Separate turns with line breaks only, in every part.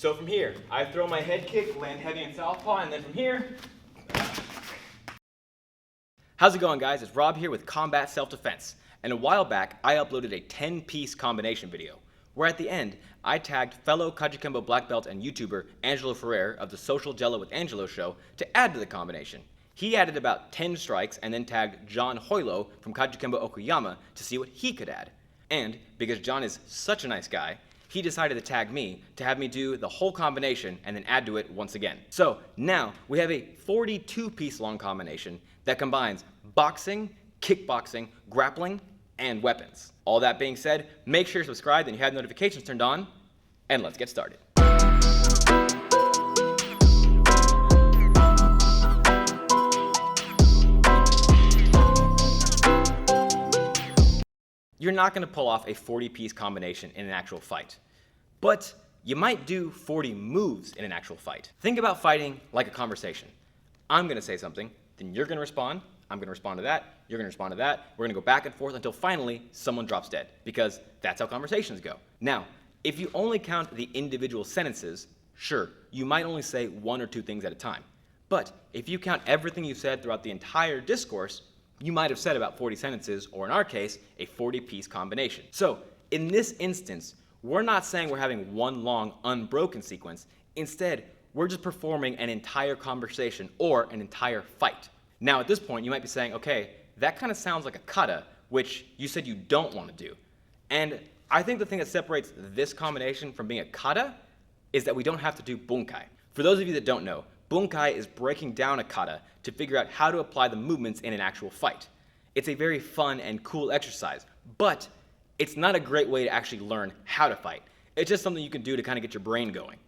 So from here, I throw my head kick, land heavy in southpaw, and then from here... How's it going, guys? It's Rob here with Combat Self-Defense. And a while back, I uploaded a 10-piece combination video, where at the end, I tagged fellow Kajukenbo black belt and YouTuber Angelo Ferrer of the Social Jello with Angelo show to add to the combination. He added about 10 strikes and then tagged John Hojlo from Kajukenbo Okayama to see what he could add. And because John is such a nice guy, he decided to tag me to have me do the whole combination and then add to it once again. So now we have a 42-piece long combination that combines boxing, kickboxing, grappling, and weapons. All that being said, make sure you're subscribed and you have notifications turned on, and let's get started. You're not going to pull off a 40-piece combination in an actual fight, but you might do 40 moves in an actual fight. Think about fighting like a conversation. I'm going to say something, then you're going to respond, I'm going to respond to that, you're going to respond to that, we're going to go back and forth until finally someone drops dead, because that's how conversations go. Now, if you only count the individual sentences, sure, you might only say one or two things at a time. But if you count everything you said throughout the entire discourse, you might have said about 40 sentences, or in our case, a 40-piece combination. So, in this instance, we're not saying we're having one long, unbroken sequence. Instead, we're just performing an entire conversation or an entire fight. Now, at this point, you might be saying, okay, that kind of sounds like a kata, which you said you don't want to do. And I think the thing that separates this combination from being a kata is that we don't have to do bunkai. For those of you that don't know, bunkai is breaking down a kata to figure out how to apply the movements in an actual fight. It's a very fun and cool exercise, but it's not a great way to actually learn how to fight. It's just something you can do to kind of get your brain going.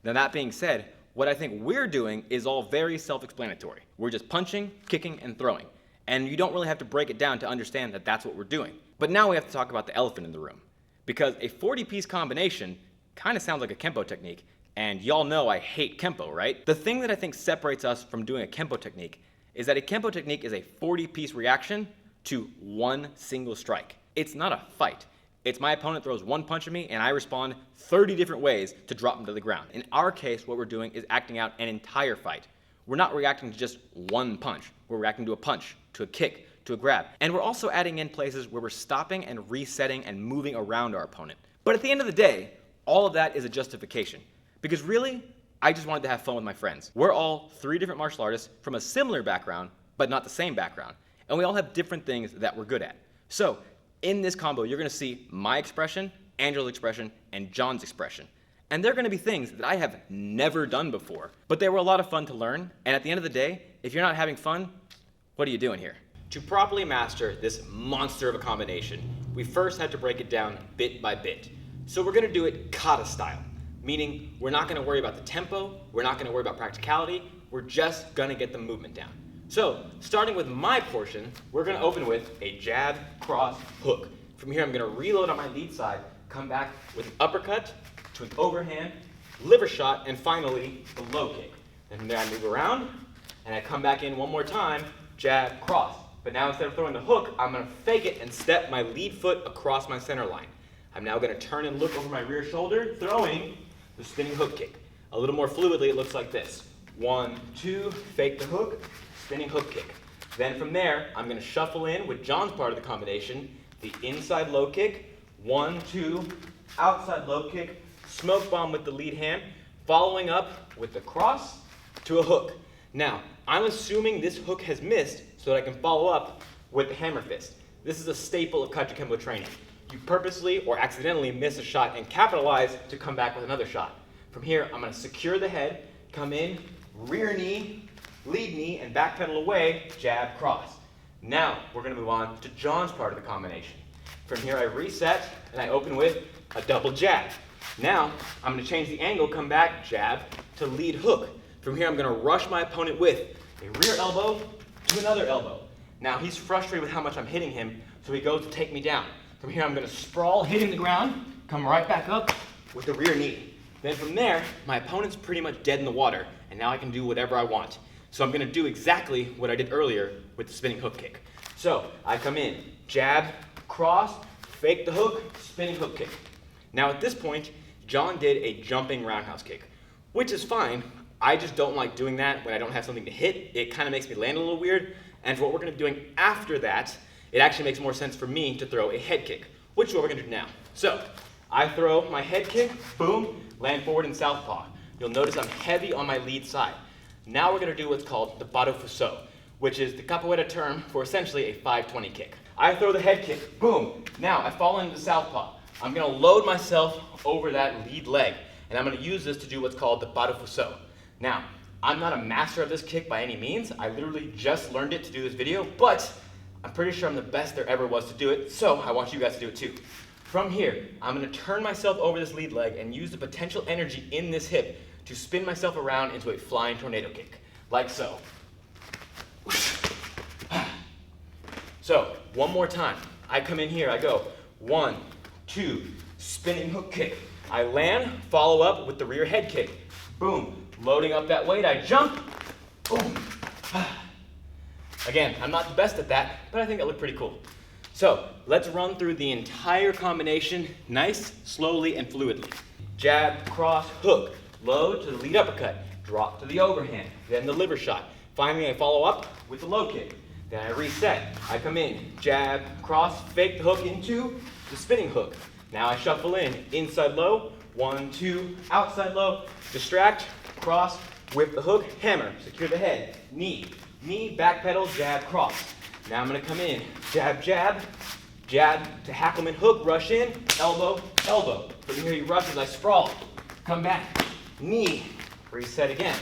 Now, that being said, what I think we're doing is all very self-explanatory. We're just punching, kicking, and throwing. And you don't really have to break it down to understand that that's what we're doing. But now we have to talk about the elephant in the room. Because a 40-piece combination kind of sounds like a Kempo technique, and y'all know I hate Kempo, right? The thing that I think separates us from doing a Kempo technique is that a Kempo technique is a 40-piece reaction to one single strike. It's not a fight. It's my opponent throws one punch at me and I respond 30 different ways to drop him to the ground. In our case, what we're doing is acting out an entire fight. We're not reacting to just one punch. We're reacting to a punch, to a kick, to a grab. And we're also adding in places where we're stopping and resetting and moving around our opponent. But at the end of the day, all of that is a justification. Because really, I just wanted to have fun with my friends. We're all 3 different martial artists from a similar background, but not the same background. And we all have different things that we're good at. So, in this combo, you're going to see my expression, Angelo's expression, and John's expression. And they're going to be things that I have never done before. But they were a lot of fun to learn. And at the end of the day, if you're not having fun, what are you doing here? To properly master this monster of a combination, we first had to break it down bit by bit. So we're going to do it kata style. Meaning, we're not going to worry about the tempo, we're not going to worry about practicality, we're just going to get the movement down. So, starting with my portion, we're going to open with a jab, cross, hook. From here, I'm going to reload on my lead side, come back with an uppercut, to an overhand, liver shot, and finally, the low kick. Then from there, I move around, and I come back in one more time, jab, cross. But now instead of throwing the hook, I'm going to fake it and step my lead foot across my center line. I'm now going to turn and look over my rear shoulder, throwing the spinning hook kick. A little more fluidly, it looks like this. 1, 2, fake the hook, spinning hook kick. Then from there, I'm going to shuffle in with John's part of the combination, the inside low kick, 1, 2, outside low kick, smoke bomb with the lead hand, following up with the cross to a hook. Now, I'm assuming this hook has missed so that I can follow up with the hammer fist. This is a staple of Kajukenbo training. You purposely or accidentally miss a shot and capitalize to come back with another shot. From here, I'm going to secure the head, come in, rear knee, lead knee, and backpedal away, jab, cross. Now, we're going to move on to John's part of the combination. From here, I reset, and I open with a double jab. Now, I'm going to change the angle, come back, jab, to lead hook. From here, I'm going to rush my opponent with a rear elbow to another elbow. Now, he's frustrated with how much I'm hitting him, so he goes to take me down. From here, I'm going to sprawl, hitting the ground, come right back up with the rear knee. Then from there, my opponent's pretty much dead in the water, and now I can do whatever I want. So I'm going to do exactly what I did earlier with the spinning hook kick. So I come in, jab, cross, fake the hook, spinning hook kick. Now at this point, John did a jumping roundhouse kick, which is fine. I just don't like doing that when I don't have something to hit. It kind of makes me land a little weird. And for what we're going to be doing after that, it actually makes more sense for me to throw a head kick, which is what we're going to do now. So I throw my head kick, boom, land forward in southpaw. You'll notice I'm heavy on my lead side. Now we're going to do what's called the bado fuso, which is the capoeira term for essentially a 520 kick. I throw the head kick, boom. Now I fall into the southpaw. I'm going to load myself over that lead leg, and I'm going to use this to do what's called the bado fuso. Now, I'm not a master of this kick by any means. I literally just learned it to do this video, but I'm pretty sure I'm the best there ever was to do it, so I want you guys to do it too. From here, I'm going to turn myself over this lead leg and use the potential energy in this hip to spin myself around into a flying tornado kick, like so. So, one more time. I come in here, I go 1, 2, spinning hook kick. I land, follow up with the rear head kick. Boom. Loading up that weight, I jump, boom. Again, I'm not the best at that, but I think that looked pretty cool. So, let's run through the entire combination nice, slowly, and fluidly. Jab, cross, hook, load to the lead uppercut, drop to the overhand, then the liver shot. Finally, I follow up with the low kick. Then I reset. I come in, jab, cross, fake the hook into the spinning hook. Now I shuffle in, inside low, 1, 2, outside low, distract, cross, whip the hook, hammer, secure the head, knee, back pedal, jab, cross. Now I'm going to come in, jab, jab, jab to Hackleman hook, rush in, elbow, elbow. From here he rushes, I sprawl, come back, knee, reset again.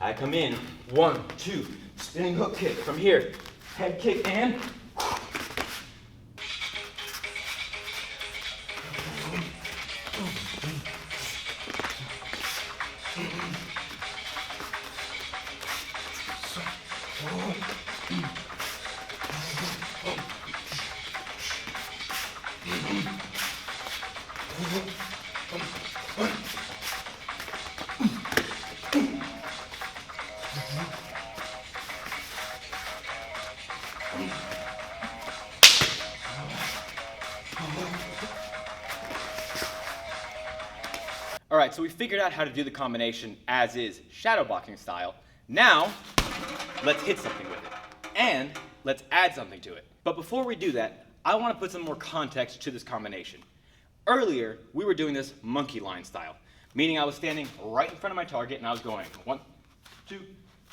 I come in, 1, 2, spinning hook kick. From here, head kick and
All right, so we figured out how to do the combination as is, shadow boxing style. Now, let's hit something with it. And let's add something to it. But before we do that, I want to put some more context to this combination. Earlier, we were doing this monkey line style, meaning I was standing right in front of my target and I was going 1, 2,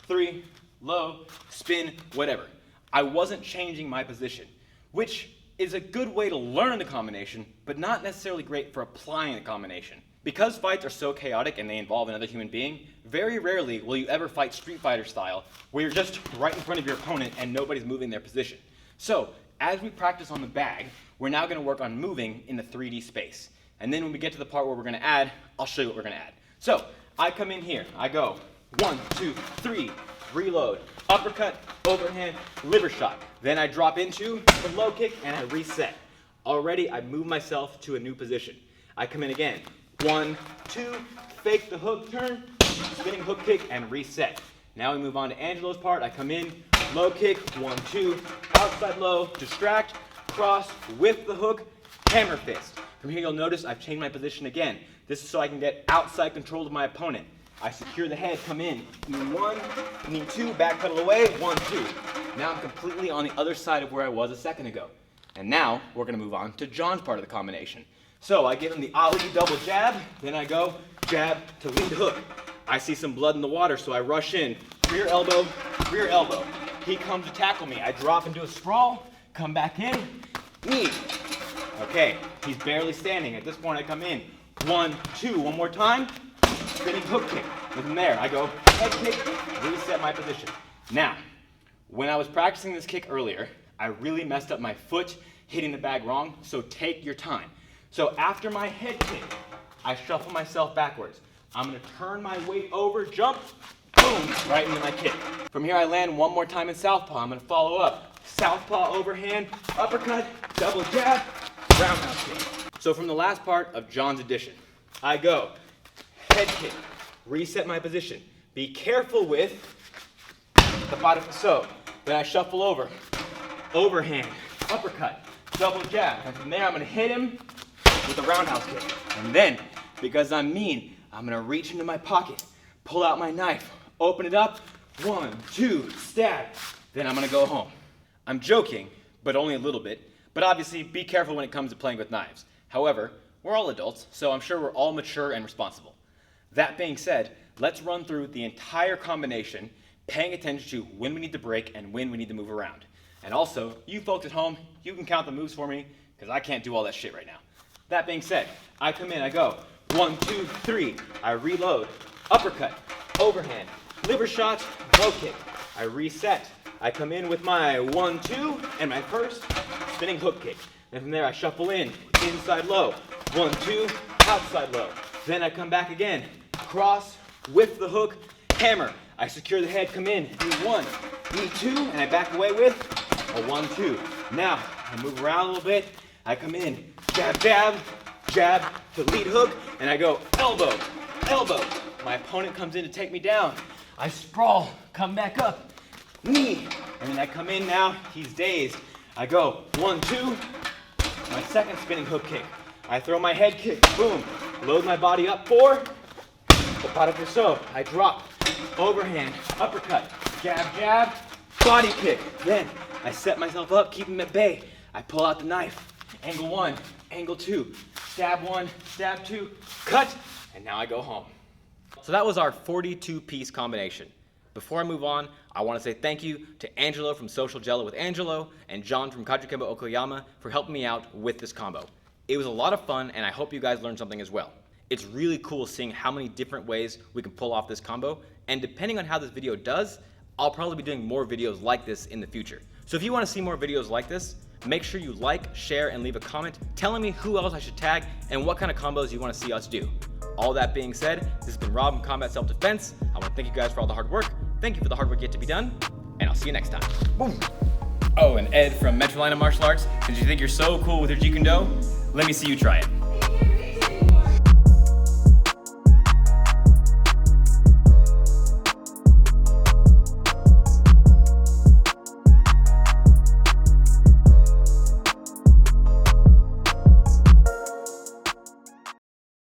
3, low, spin, whatever. I wasn't changing my position, which is a good way to learn the combination, but not necessarily great for applying the combination. Because fights are so chaotic and they involve another human being, very rarely will you ever fight Street Fighter style, where you're just right in front of your opponent and nobody's moving their position. So, as we practice on the bag, we're now going to work on moving in the 3D space. And then when we get to the part where we're going to add, I'll show you what we're going to add. So, I come in here, I go 1, 2, 3, reload, uppercut, overhand, liver shot. Then I drop into the low kick and I reset. Already, I move myself to a new position. I come in again. 1, 2, fake the hook turn, spinning hook kick, and reset. Now we move on to Angelo's part. I come in, low kick, 1, 2, outside low, distract, cross, whip the hook, hammer fist. From here you'll notice I've changed my position again. This is so I can get outside control of my opponent. I secure the head, come in, knee 1, knee 2, back pedal away, 1, 2. Now I'm completely on the other side of where I was a second ago. And now we're going to move on to John's part of the combination. So I give him the Ali double jab, then I go jab to lead hook. I see some blood in the water, so I rush in, rear elbow, rear elbow. He comes to tackle me. I drop into a sprawl, come back in, knee. Okay, he's barely standing. At this point I come in, 1, 2, one more time, spinning hook kick. From there I go head kick, reset my position. Now, when I was practicing this kick earlier, I really messed up my foot hitting the bag wrong, so take your time. So after my head kick, I shuffle myself backwards. I'm going to turn my weight over, jump, boom, right into my kick. From here I land one more time in southpaw. I'm going to follow up. Southpaw overhand, uppercut, double jab, roundhouse kick. So from the last part of John's addition, I go head kick, reset my position. Be careful with the bottom. So then I shuffle over, overhand, uppercut, double jab. And from there I'm going to hit him with a roundhouse kick. And then, because I'm mean, I'm gonna reach into my pocket, pull out my knife, open it up, 1, 2, stab. Then I'm gonna go home. I'm joking, but only a little bit. But obviously, be careful when it comes to playing with knives. However, we're all adults, so I'm sure we're all mature and responsible. That being said, let's run through the entire combination, paying attention to when we need to break and when we need to move around. And also, you folks at home, you can count the moves for me, because I can't do all that shit right now. That being said, I come in, I go 1, 2, 3. I reload, uppercut, overhand, liver shot, low kick. I reset. I come in with my 1, 2, and my first spinning hook kick. Then from there I shuffle in, inside low, 1, 2, outside low. Then I come back again, cross, whip the hook, hammer. I secure the head, come in, knee 1, knee 2, and I back away with a 1, 2. Now, I move around a little bit, I come in, jab, jab, jab to lead hook, and I go elbow, elbow. My opponent comes in to take me down. I sprawl, come back up, knee, and then I come in now, he's dazed. I go 1, 2, my second spinning hook kick. I throw my head kick, boom, load my body up 4, the para so. I drop, overhand, uppercut, jab, jab, body kick. Then I set myself up, keep him at bay. I pull out the knife, angle 1, angle 2, stab 1, stab 2, cut, and now I go home.
So that was our 42-piece combination. Before I move on, I want to say thank you to Angelo from Social Jello with Angelo and John from Kajukenbo Okoyama for helping me out with this combo. It was a lot of fun, and I hope you guys learned something as well. It's really cool seeing how many different ways we can pull off this combo, and depending on how this video does, I'll probably be doing more videos like this in the future. So if you want to see more videos like this, make sure you like, share, and leave a comment telling me who else I should tag and what kind of combos you want to see us do. All that being said, this has been Rob from Combat Self-Defense. I want to thank you guys for all the hard work. Thank you for the hard work yet to be done, and I'll see you next time. Boom. Oh, and Ed from Metrolinamartialarts, since you think you're so cool with your Kajukenbo, let me see you try it.